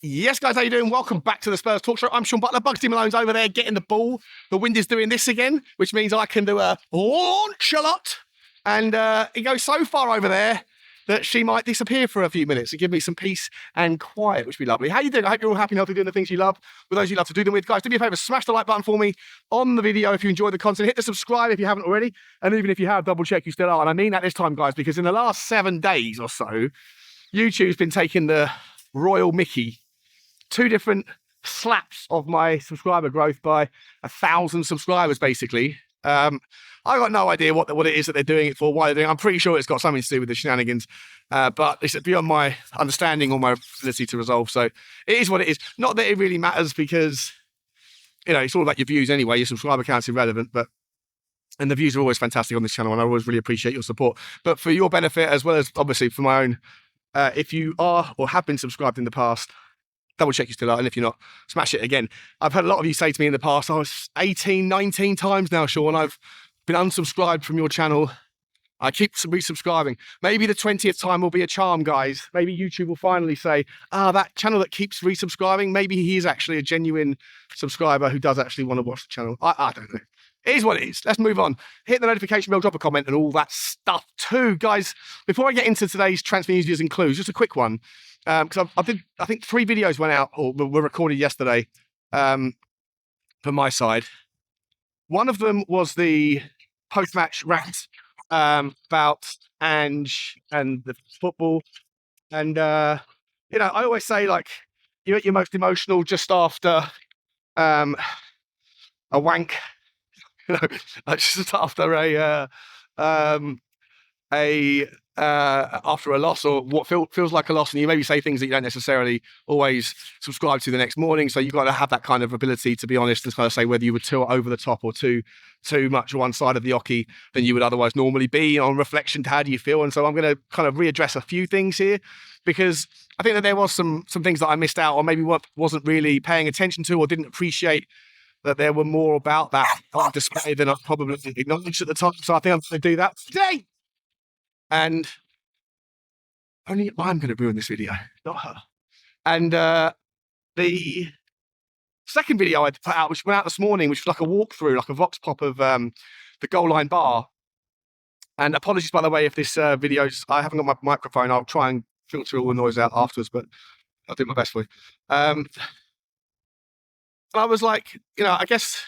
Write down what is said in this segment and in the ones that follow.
Yes, guys, how you doing? Welcome back to the Spurs Talk Show. I'm Sean Butler. Bugsy Malone's over there getting the ball. The wind is doing this again, which means I can do a launch a lot. And it goes so far over there that she might disappear for a few minutes and give me some peace and quiet, which would be lovely. How you doing? I hope you're all happy and healthy doing the things you love with those you love to do them with. Guys, do me a favour, smash the like button for me on the video if you enjoy the content. Hit the subscribe if you haven't already. And even if you have, double check you still are. And I mean that this time, guys, because in the last 7 days or so, YouTube's been taking the royal Mickey. 2 different slaps of my subscriber growth by 1,000 subscribers, basically. I got no idea what it is that they're doing it for, why they're doing it. I'm pretty sure it's got something to do with the shenanigans, but it's beyond my understanding or my ability to resolve. So it is what it is. Not that it really matters because, it's all about your views anyway. Your subscriber count's irrelevant, and the views are always fantastic on this channel, and I always really appreciate your support. But for your benefit, as well as obviously for my own, if you are or have been subscribed in the past, double check you still are, and if you're not, smash it again. I've had a lot of you say to me in the past, I was 18, 19 times now, Sean, I've been unsubscribed from your channel. I keep resubscribing. Maybe the 20th time will be a charm, guys. Maybe YouTube will finally say, that channel that keeps resubscribing, maybe he is actually a genuine subscriber who does actually want to watch the channel. I don't know. It is what it is. Let's move on. Hit the notification bell, drop a comment, and all that stuff too. Guys, before I get into today's transfer news and clues, just a quick one. Because I think 3 videos went out or were recorded yesterday from my side. One of them was the post-match rant about Ange and the football. And, I always say, like, you're at your most emotional just after a wank. Just after after a loss or what feels like a loss, and you maybe say things that you don't necessarily always subscribe to the next morning. So you've got to have that kind of ability to be honest and kind of say whether you were too over the top or too much one side of the oche than you would otherwise normally be. On reflection, how do you feel? And so I'm going to kind of readdress a few things here, because I think that there was some things that I missed out or maybe wasn't really paying attention to or didn't appreciate, that there were more about that on display than I probably acknowledged at the time. So I think I'm going to do that today. And only I'm going to ruin this video, not her. And the second video I put out, which went out this morning, which was like a walkthrough, like a vox pop of the goal line bar. And apologies, by the way, if this video's, I haven't got my microphone. I'll try and filter all the noise out afterwards, but I'll do my best for you. And I was like, I guess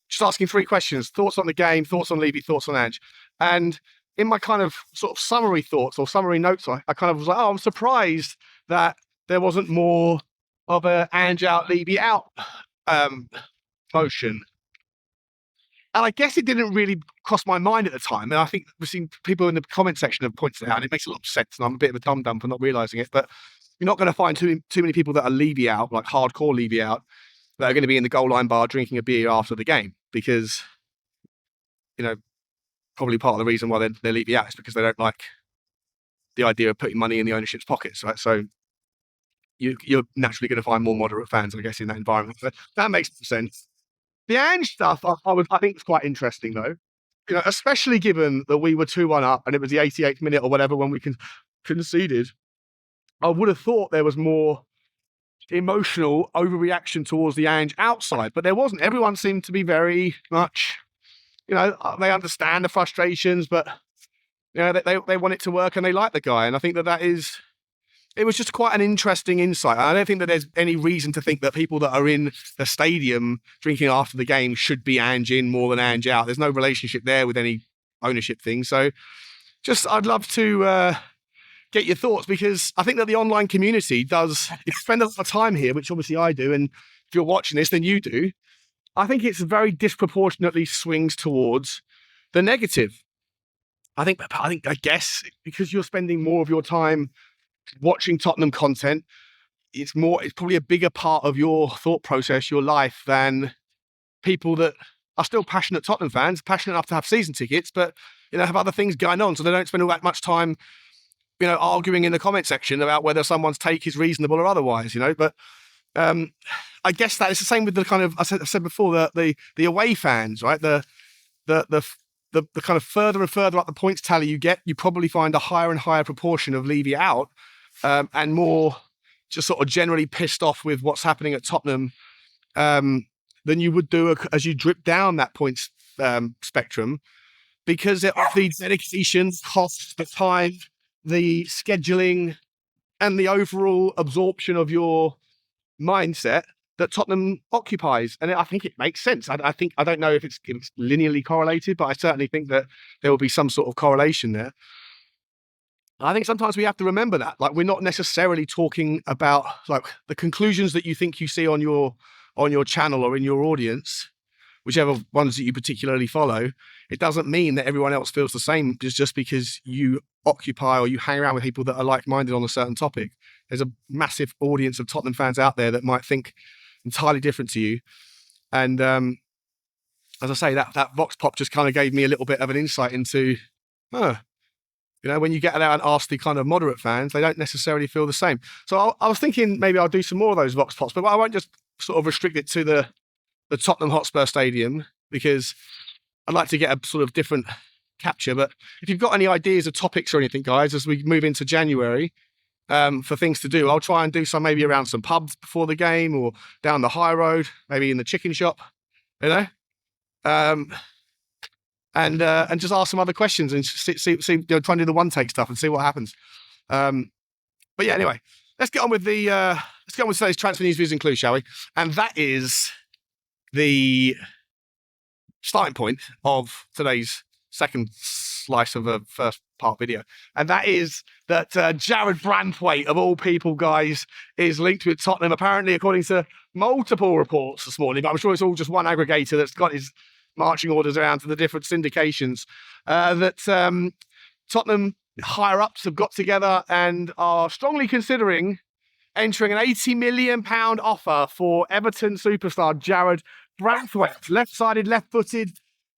just asking 3 questions: thoughts on the game, thoughts on Levy, thoughts on Ange. And in my kind of sort of summary thoughts or summary notes, I kind of was like, I'm surprised that there wasn't more of a Ange out, Levy out motion. And I guess it didn't really cross my mind at the time. And I think we've seen people in the comment section have pointed it out, and it makes a lot of sense. And I'm a bit of a dum-dum for not realising it. But you're not going to find too many people that are Levy out, like hardcore Levy out, that are going to be in the goal line bar drinking a beer after the game, because, probably part of the reason why they're Levy out is because they don't like the idea of putting money in the ownership's pockets, right? So you're naturally going to find more moderate fans, I guess, in that environment. But that makes sense. The Ange stuff, I think was quite interesting, though. Especially given that we were 2-1 up and it was the 88th minute or whatever when we conceded. I would have thought there was more emotional overreaction towards the Ange outside, but there wasn't. Everyone seemed to be very much, they understand the frustrations, but they want it to work and they like the guy. And I think it was just quite an interesting insight. I don't think that there's any reason to think that people that are in the stadium drinking after the game should be Ange in more than Ange out. There's no relationship there with any ownership thing. So I'd love to get your thoughts, because I think that the online community does, if you spend a lot of time here, which obviously I do, and if you're watching this, then you do, I think it's very disproportionately swings towards the negative. I guess because you're spending more of your time watching Tottenham content, it's probably a bigger part of your thought process, your life, than people that are still passionate Tottenham fans, passionate enough to have season tickets, but have other things going on, so they don't spend all that much time arguing in the comment section about whether someone's take is reasonable or otherwise, But I guess that it's the same with the kind of, I said before, the away fans, right? The kind of further and further up the points tally you get, you probably find a higher and higher proportion of Levy out and more just sort of generally pissed off with what's happening at Tottenham than you would do as you drip down that points spectrum, because of the dedication, cost, the time, the scheduling, and the overall absorption of your mindset that Tottenham occupies. And I think it makes sense. I don't know if it's linearly correlated, but I certainly think that there will be some sort of correlation there. I think sometimes we have to remember that, like, we're not necessarily talking about like the conclusions that you think you see on your channel or in your audience, whichever ones that you particularly follow. It doesn't mean that everyone else feels the same just because you occupy or you hang around with people that are like-minded on a certain topic. There's a massive audience of Tottenham fans out there that might think entirely different to you. And as I say, that Vox Pop just kind of gave me a little bit of an insight into, when you get out and ask the kind of moderate fans, they don't necessarily feel the same. So I was thinking maybe I'll do some more of those Vox Pops, but I won't just sort of restrict it to the Tottenham Hotspur Stadium, because I'd like to get a sort of different capture. But if you've got any ideas of topics or anything, guys, as we move into January, for things to do, I'll try and do some maybe around some pubs before the game or down the high road, maybe in the chicken shop, and just ask some other questions and see try and do the one take stuff and see what happens. But yeah, anyway, let's get on with today's transfer news, views and clues, shall we? And that is the starting point of today's second slice of a first part video. And that is that Jarrad Branthwaite, of all people, guys, is linked with Tottenham, apparently, according to multiple reports this morning. But I'm sure it's all just one aggregator that's got his marching orders around to the different syndications. That Tottenham higher-ups have got together and are strongly considering entering an £80 million offer for Everton superstar Jarrad Branthwaite. Left-sided, left-footed,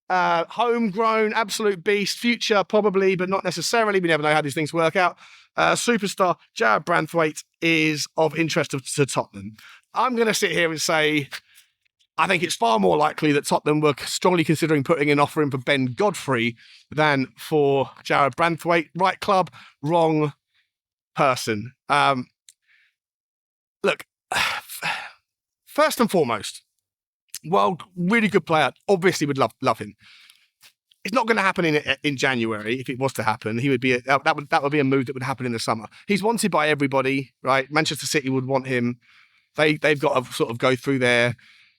homegrown, absolute beast. Future, probably, but not necessarily. We never know how these things work out. Superstar Jarrad Branthwaite is of interest to Tottenham. I'm going to sit here and say I think it's far more likely that Tottenham were strongly considering putting an offer in for Ben Godfrey than for Jarrad Branthwaite. Right club, wrong person. Look, first and foremost, well, really good player. Obviously, would love him. It's not going to happen in January. If it was to happen, he would be that would be a move that would happen in the summer. He's wanted by everybody, right? Manchester City would want him. They've got to sort of go through their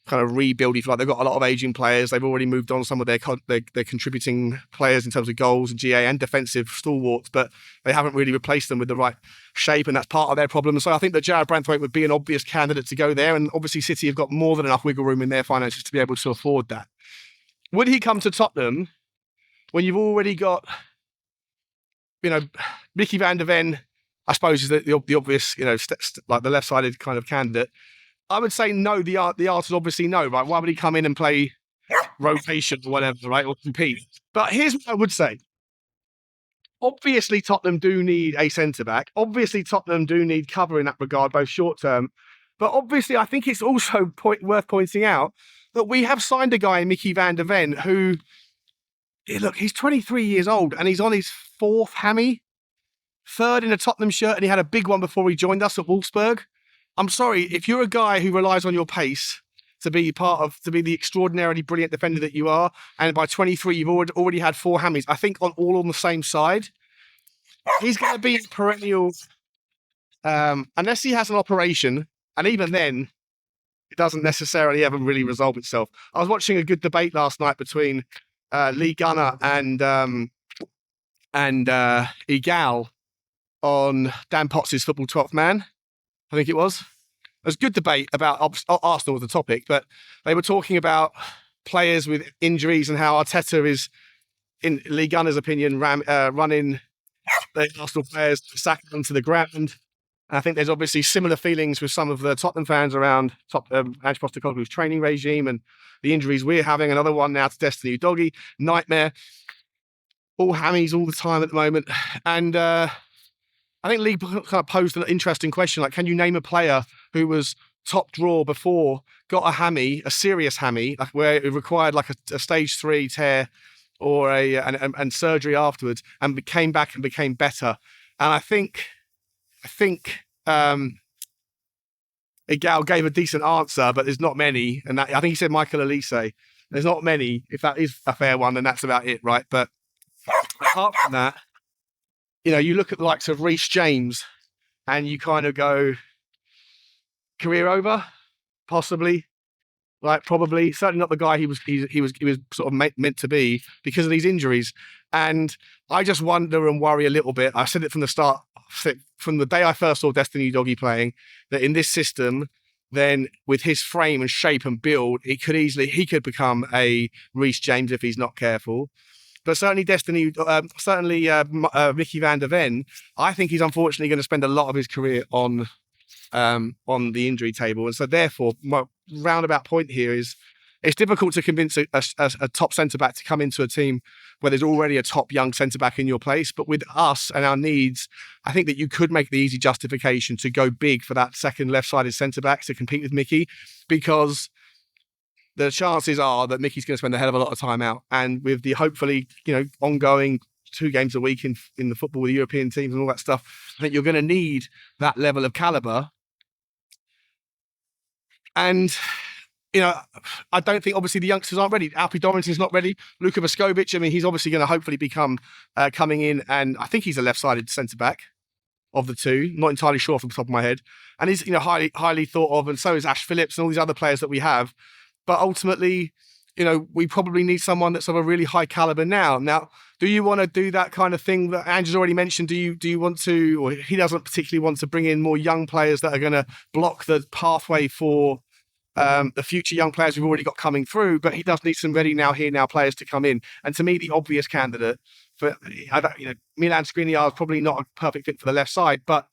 kind of rebuild, if you like. They've got a lot of aging players. They've already moved on some of their contributing players in terms of goals and GA and defensive stalwarts, but they haven't really replaced them with the right shape, and that's part of their problem. So I think that Jarrad Branthwaite would be an obvious candidate to go there, and obviously City have got more than enough wiggle room in their finances to be able to afford that. Would he come to Tottenham when you've already got, Micky Van De Ven, I suppose, is the obvious, like the left-sided kind of candidate? I would say no. The answer is obviously no, right? Why would he come in and play rotation or whatever, right? Or compete? But here's what I would say. Obviously, Tottenham do need a centre-back. Obviously, Tottenham do need cover in that regard, both short-term. But obviously, I think it's also worth pointing out that we have signed a guy, Micky Van De Ven, who, look, he's 23 years old and he's on his fourth hammy, third in a Tottenham shirt, and he had a big one before he joined us at Wolfsburg. I'm sorry, if you're a guy who relies on your pace to be the extraordinarily brilliant defender that you are, and by 23 you've already had 4 hammies, I think all on the same side, he's going to be perennial, unless he has an operation, and even then, it doesn't necessarily ever really resolve itself. I was watching a good debate last night between Lee Gunner and Egal on Dan Potts' Football 12th Man, I think it was. It was a good debate about Arsenal was the topic, but they were talking about players with injuries and how Arteta is, in Lee Gunner's opinion, running the Arsenal players, sacking them to the ground. And I think there's obviously similar feelings with some of the Tottenham fans around Ange Postecoglou's training regime and the injuries we're having. Another one now to Destiny Udogie, nightmare. All hammies all the time at the moment. And I think Lee kind of posed an interesting question, like, can you name a player who was top draw before, got a hammy, a serious hammy, like where it required like a stage 3 tear or and surgery afterwards, and came back and became better? And I think Gal gave a decent answer, but there's not many. And that, I think he said Michael Elise. There's not many. If that is a fair one, then that's about it, right? But apart from that, you look at the likes of Reece James and you kind of go, career over? Possibly. Like, probably. Certainly not the guy he was sort of meant to be because of these injuries. And I just wonder and worry a little bit. I said it from the start, from the day I first saw Destiny Udogie playing, that in this system, then with his frame and shape and build, he could become a Reece James if he's not careful. But certainly Micky Van De Ven, I think he's unfortunately going to spend a lot of his career on the injury table. And so therefore, my roundabout point here is it's difficult to convince a top centre-back to come into a team where there's already a top young centre-back in your place. But with us and our needs, I think that you could make the easy justification to go big for that second left-sided centre-back to compete with Micky, because the chances are that Micky's going to spend a hell of a lot of time out. And with the hopefully, ongoing 2 games a week in the football with the European teams and all that stuff, I think you're going to need that level of calibre. And, I don't think, obviously, the youngsters aren't ready. Alfie Dorrington's not ready. Luka Vescovic, he's obviously going to hopefully become coming in, and I think he's a left-sided centre-back of the two. Not entirely sure off the top of my head. And he's, highly thought of, and so is Ash Phillips and all these other players that we have. But ultimately, we probably need someone that's of a really high calibre now. Now, do you want to do that kind of thing that Andrew's already mentioned? Do you want to, or he doesn't particularly want to bring in more young players that are going to block the pathway for the future young players we've already got coming through? But he does need some ready now, here now players to come in. And to me, the obvious candidate for, Milan Skriniar is probably not a perfect fit for the left side, but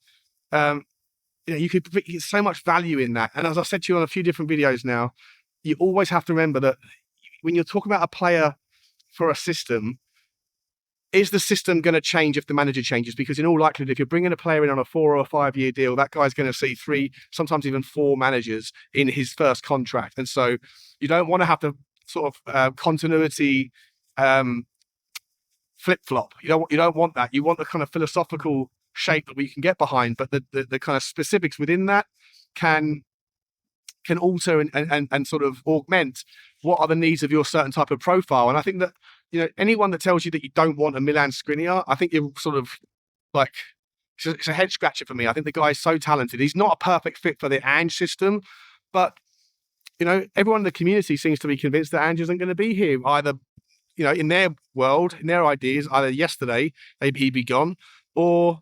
you could put so much value in that. And as I've said to you on a few different videos now, you always have to remember that when you're talking about a player for a system, is the system going to change if the manager changes? Because in all likelihood, if you're bringing a player in on a 4 or 5 year deal, that guy's going to see 3, sometimes even 4 managers in his first contract. And so you don't want to have the sort of continuity flip-flop. You don't want that. You want the kind of philosophical shape that we can get behind, but the kind of specifics within that can alter and sort of augment what are the needs of your certain type of profile. And I think that, anyone that tells you that you don't want a Milan Skriniar, I think you're sort of like, it's a head scratcher for me. I think the guy is so talented. He's not a perfect fit for the Ange system, but, everyone in the community seems to be convinced that Ange isn't going to be here either, in their world, in their ideas, either yesterday, he'd be gone, or,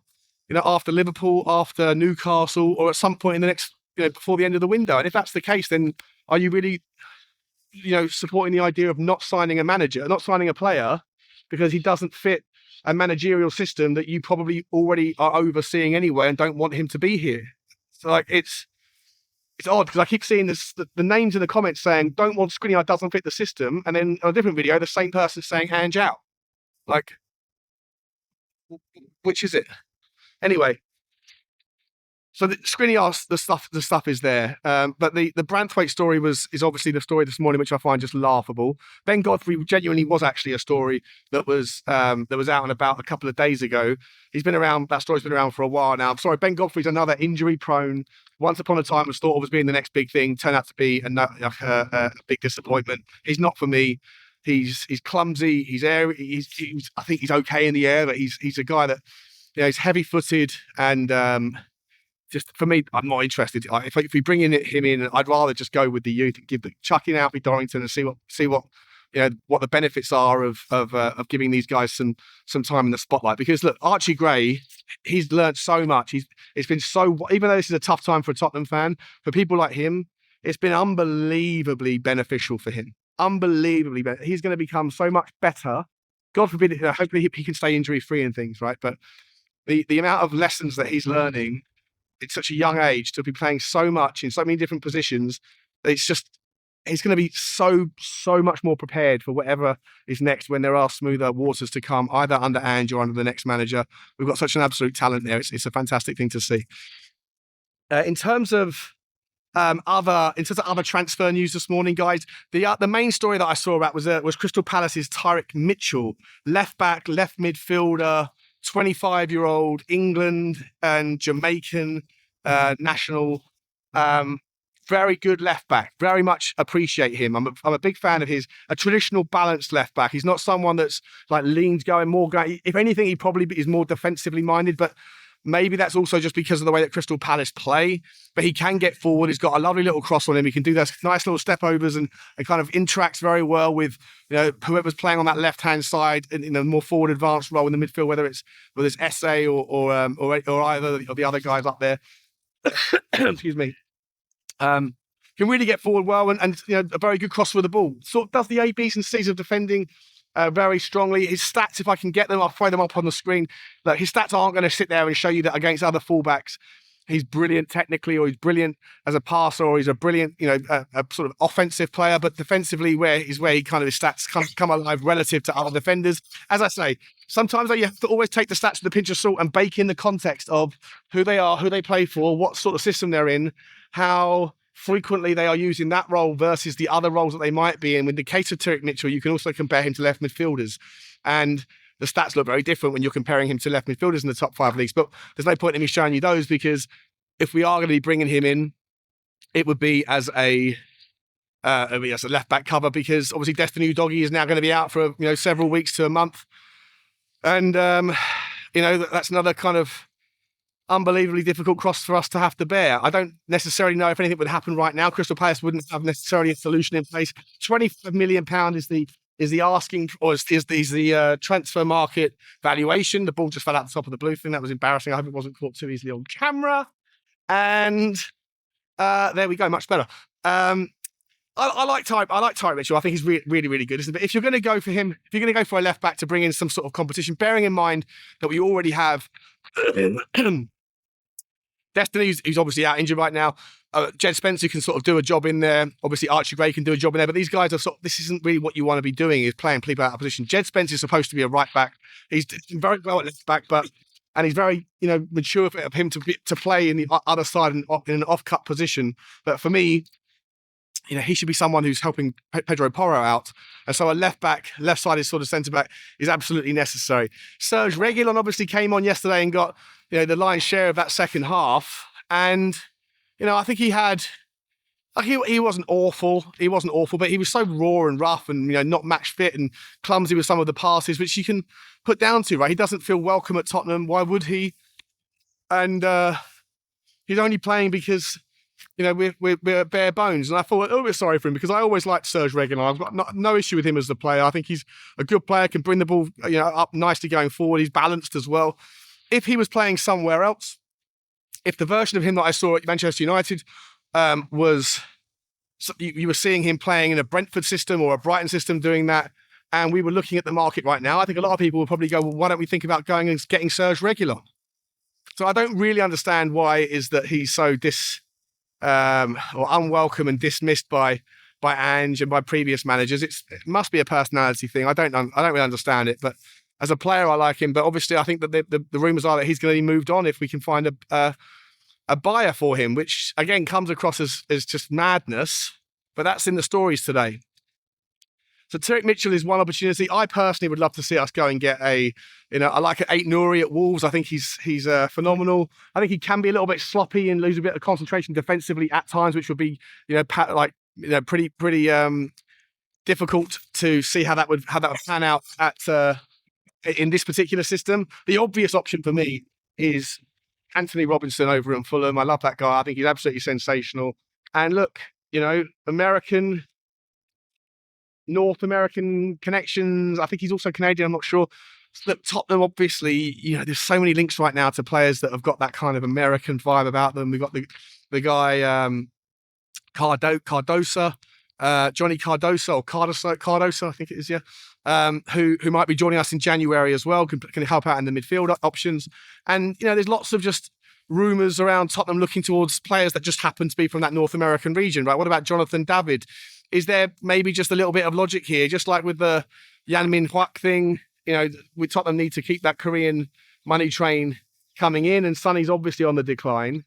after Liverpool, after Newcastle, or at some point in the next, before the end of the window. And if that's the case, then are you really, supporting the idea of not signing a manager, not signing a player because he doesn't fit a managerial system that you probably already are overseeing anyway and don't want him to be here? So it's odd because I keep seeing the names in the comments saying don't want Skriniar, doesn't fit the system, and then on a different video the same person saying Ange out. Like, which is it? Anyway. So the Skriniar, the stuff is there, but the Branthwaite story is obviously the story this morning, which I find just laughable. Ben Godfrey genuinely was actually a story that was out and about a couple of days ago. He's been around. That story's been around for a while now. I'm sorry, Ben Godfrey's another injury-prone. Once upon a time, was thought of as being the next big thing. Turned out to be a big disappointment. He's not for me. He's clumsy. He's airy. I think he's okay in the air, but he's a guy that he's heavy-footed and. Just for me, I'm not interested. If we bring him in, I'd rather just go with the youth and chuck in Alfie Dorrington and see what the benefits are of giving these guys some time in the spotlight. Because look, Archie Gray, he's learned so much. It's been so, even though this is a tough time for a Tottenham fan, for people like him, it's been unbelievably beneficial for him. Unbelievably better. He's going to become so much better. God forbid, hopefully he can stay injury free and things, right? But the amount of lessons that he's learning at such a young age, to be playing so much in so many different positions, he's going to be so much more prepared for whatever is next when there are smoother waters to come, either under Ange or under the next manager. We've got such an absolute talent there. It's a fantastic thing to see. In terms of other transfer news this morning, guys, the main story that I saw about was Crystal Palace's Tyrick Mitchell, left back, left midfielder, 25-year-old England and Jamaican national. very good left back. Very much appreciate him. I'm a big fan of his. A traditional balanced left back. He's not someone that's like leans going more. If anything, he probably is more defensively minded. But maybe that's also just because of the way that Crystal Palace play. But he can get forward. He's got a lovely little cross on him. He can do those nice little step overs and kind of interacts very well with whoever's playing on that left hand side in a more forward advanced role in the midfield, whether it's SA or either of the other guys up there. Excuse me. Can really get forward well and a very good cross with the ball. Sort of does the A, B's and C's of defending very strongly. His stats, if I can get them, I'll throw them up on the screen. Look, his stats aren't going to sit there and show you that against other fullbacks he's brilliant technically, or he's brilliant as a passer, or he's a brilliant, a sort of offensive player. But defensively, where he kind of his stats come alive relative to other defenders. As I say, sometimes you have to always take the stats with a pinch of salt and bake in the context of who they are, who they play for, what sort of system they're in, how frequently they are using that role versus the other roles that they might be in. In the case of Tyrick Mitchell, you can also compare him to left midfielders. And the stats look very different when you're comparing him to left midfielders in the top 5 leagues. But there's no point in me showing you those, because if we are going to be bringing him in, it would be as a left back cover, because obviously Destiny Udogie is now going to be out for several weeks to a month. And, that's another kind of unbelievably difficult cross for us to have to bear. I don't necessarily know if anything would happen right now. Crystal Palace wouldn't have necessarily a solution in place. £25 million is the asking, or is the transfer market valuation. The ball just fell out the top of the blue thing. That was embarrassing. I hope it wasn't caught too easily on camera. And there we go, much better. I like Tyrick Mitchell. I think he's really, really good. But if you're going to go for him, if you're going to go for a left back to bring in some sort of competition, bearing in mind that we already have Destiny, who's obviously out injured right now. Jed Spencer can sort of do a job in there. Obviously, Archie Gray can do a job in there. But these guys are this isn't really what you want to be doing, is playing people out of position. Jed Spencer is supposed to be a right back. He's doing very well at left back, and he's very, mature of him to play in the other side in an off-cut position. But for me, he should be someone who's helping Pedro Porro out. And so a left-sided sort of centre-back is absolutely necessary. Serge Reguilon obviously came on yesterday and got, the lion's share of that second half. And, I think he had, he wasn't awful. He wasn't awful, but he was so raw and rough and, not match fit and clumsy with some of the passes, which you can put down to, right? He doesn't feel welcome at Tottenham. Why would he? And he's only playing because, we're bare bones. And I felt a little bit sorry for him, because I always liked Serge Reguilon. I've got no issue with him as the player. I think he's a good player, can bring the ball, up nicely going forward. He's balanced as well. If he was playing somewhere else, if the version of him that I saw at Manchester United was, you were seeing him playing in a Brentford system or a Brighton system doing that, and we were looking at the market right now, I think a lot of people would probably go, well, why don't we think about going and getting Serge Reguilon? So I don't really understand why it is that he's so or unwelcome and dismissed by Ange and by previous managers. It must be a personality thing. I don't really understand it, but as a player, I like him. But obviously, I think that the rumours are that he's going to be moved on if we can find a buyer for him, which again comes across as just madness. But that's in the stories today. So Tyrick Mitchell is one opportunity. I personally would love to see us go and get I like an 8 Nouri at Wolves. I think he's phenomenal. I think he can be a little bit sloppy and lose a bit of concentration defensively at times, which would be pretty difficult to see how that would pan out in this particular system. The obvious option for me is Anthony Robinson over in Fulham. I love that guy. I think he's absolutely sensational. And look, North American connections. I think he's also Canadian. I'm not sure. Look, Tottenham, obviously, there's so many links right now to players that have got that kind of American vibe about them. We've got the guy Cardosa, Johnny Cardosa, or Cardosa, I think it is, yeah. Who might be joining us in January as well, can help out in the midfield options. And, there's lots of just rumours around Tottenham looking towards players that just happen to be from that North American region, right? What about Jonathan David? Is there maybe just a little bit of logic here, just like with the Heung Min thing? We Tottenham need to keep that Korean money train coming in, and Sonny's obviously on the decline.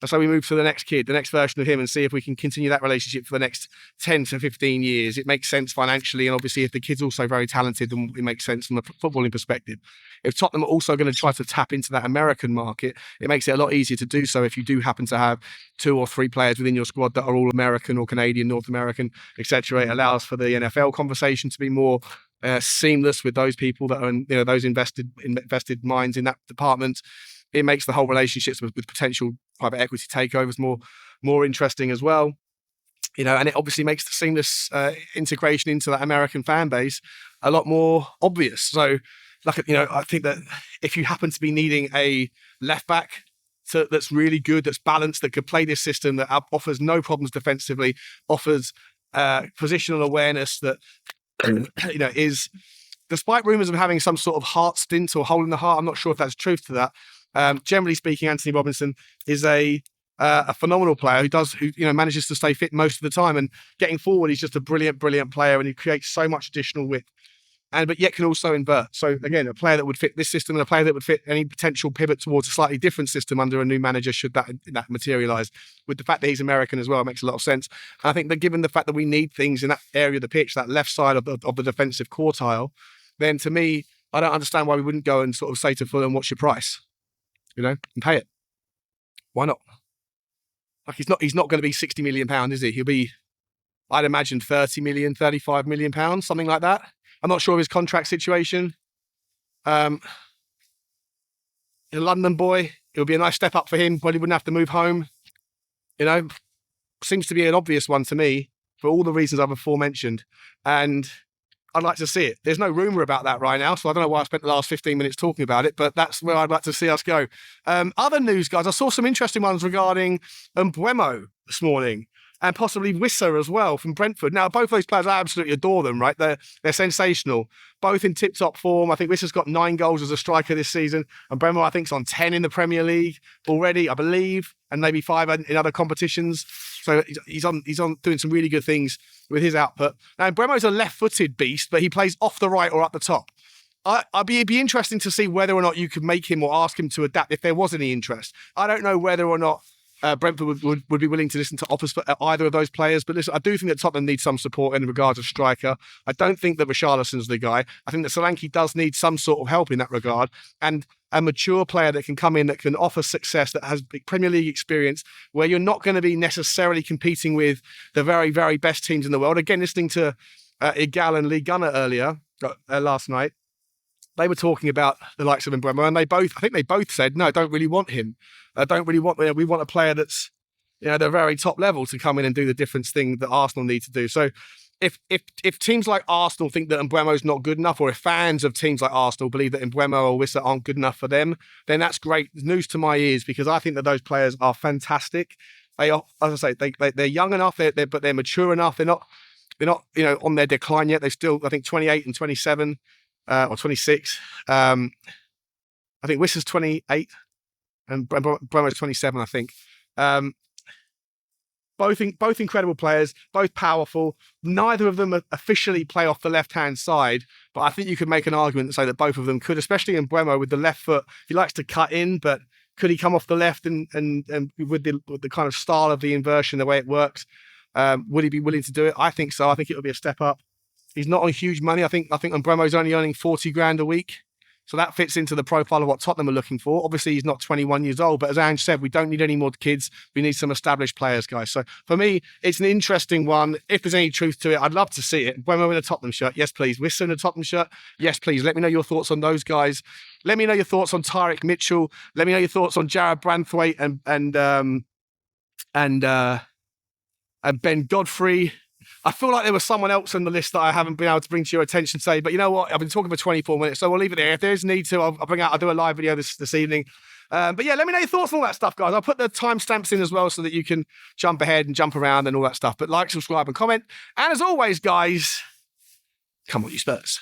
And so we move to the next kid, the next version of him, and see if we can continue that relationship for the next 10 to 15 years. It makes sense financially. And obviously, if the kid's also very talented, then it makes sense from a footballing perspective. If Tottenham are also going to try to tap into that American market, it makes it a lot easier to do so if you do happen to have 2 or 3 players within your squad that are all American or Canadian, North American, etc. It allows for the NFL conversation to be more seamless with those people that are, those invested minds in that department. It makes the whole relationships with potential private equity takeovers more interesting as well. And it obviously makes the seamless integration into that American fan base a lot more obvious. So, I think that if you happen to be needing a left back that's really good, that's balanced, that could play this system, that offers no problems defensively, offers positional awareness, that is, despite rumours of having some sort of heart stint or hole in the heart, I'm not sure if that's truth to that. Generally speaking, Anthony Robinson is a phenomenal player who manages to stay fit most of the time, and getting forward, he's just a brilliant player, and he creates so much additional width, but yet can also invert. So again, a player that would fit this system, and a player that would fit any potential pivot towards a slightly different system under a new manager, should that materialise. With the fact that he's American as well, it makes a lot of sense. And I think that given the fact that we need things in that area of the pitch, that left side of the defensive quartile, then to me, I don't understand why we wouldn't go and sort of say to Fulham, what's your price? And pay it. Why not? He's not going to be £60 million, is he? He'll be, I'd imagine, £30 million, £35 million, something like that. I'm not sure of his contract situation. A London boy, it would be a nice step up for him. Probably wouldn't have to move home. Seems to be an obvious one to me for all the reasons I've aforementioned. And I'd like to see it. There's no rumour about that right now, so I don't know why I spent the last 15 minutes talking about it, but that's where I'd like to see us go. Other news, guys, I saw some interesting ones regarding MBUEMO this morning, and possibly WISSA as well from Brentford. Now, both those players, I absolutely adore them, right? They're sensational, both in tip-top form. I think WISSA's got 9 goals as a striker this season, and MBUEMO, I think, is on 10 in the Premier League already, I believe, and maybe 5 in other competitions. So he's on doing some really good things with his output. Now, MBUEMO's a left-footed beast, but he plays off the right or up the top. It'd be interesting to see whether or not you could make him or ask him to adapt if there was any interest. I don't know whether or not Brentford would be willing to listen to offers for either of those players. But listen, I do think that Tottenham needs some support in regards of striker. I don't think that Richarlison's the guy. I think that Solanke does need some sort of help in that regard. And a mature player that can come in, that can offer success, that has big Premier League experience, where you're not going to be necessarily competing with the very, very best teams in the world. Again, listening to Igal and Lee Gunner earlier, last night, they were talking about the likes of MBUEMO, and I think they both said, no, I don't really want him. I don't really want, we want a player that's, the very top level to come in and do the different thing that Arsenal need to do. So if teams like Arsenal think that MBUEMO's not good enough, or if fans of teams like Arsenal believe that MBUEMO or WISSA aren't good enough for them, then that's great news to my ears, because I think that those players are fantastic. They are, as I say, they're young enough, but they're mature enough. They're not on their decline yet. They're still, I think, 28 and 27. Or 26. I think WISSA's 28 and MBUEMO's 27, I think. Both incredible players, both powerful. Neither of them officially play off the left-hand side, but I think you could make an argument to say that both of them could, especially in MBUEMO with the left foot. He likes to cut in, but could he come off the left and with the kind of style of the inversion, the way it works, would he be willing to do it? I think so. I think it would be a step up. He's not on huge money. I think MBUEMO's only earning 40 grand a week. So that fits into the profile of what Tottenham are looking for. Obviously, he's not 21 years old, but as Ange said, we don't need any more kids. We need some established players, guys. So for me, it's an interesting one. If there's any truth to it, I'd love to see it. MBUEMO in a Tottenham shirt, yes, please. WISSA in a Tottenham shirt, yes, please. Let me know your thoughts on those guys. Let me know your thoughts on Tyrick Mitchell. Let me know your thoughts on Jared Branthwaite and Ben Godfrey. I feel like there was someone else on the list that I haven't been able to bring to your attention today, but you know what? I've been talking for 24 minutes, so we'll leave it there. If there's need to, I'll do a live video this evening. But yeah, let me know your thoughts on all that stuff, guys. I'll put the timestamps in as well so that you can jump ahead and jump around and all that stuff. But like, subscribe and comment. And as always, guys, come on, you Spurs.